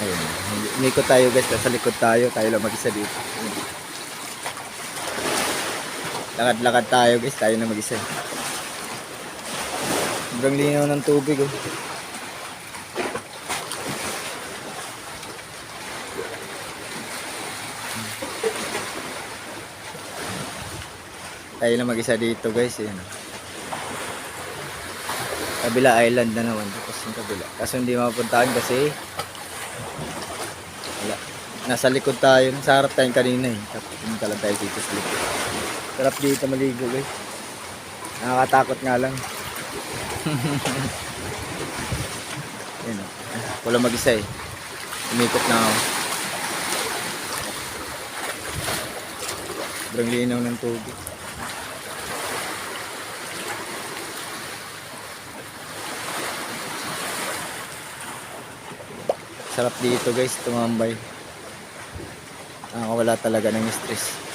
Ayun. Umikot tayo guys, sa likod tayo. Tayo lang mag-isa dito. Lakad-lakad tayo guys, tayo na mag-isa. Sobrang linaw ng tubig oh. Tayo na mag-isa dito guys. Ayan. Kabila island na naman. Tapos yung kabila. Kaso hindi mapuntahan kasi wala. Nasa likod tayo. Nasa harap tayo kanina eh. Tapos pumunta lang tayo dito sa likod. Sarap dito maligo guys. Nakakatakot nga lang. Ayan o. Wala mag-isa eh. Umikot na ako. Sobrang linaw ng tubig. Sarap dito guys, tumambay. Nakakawala talaga ng stress.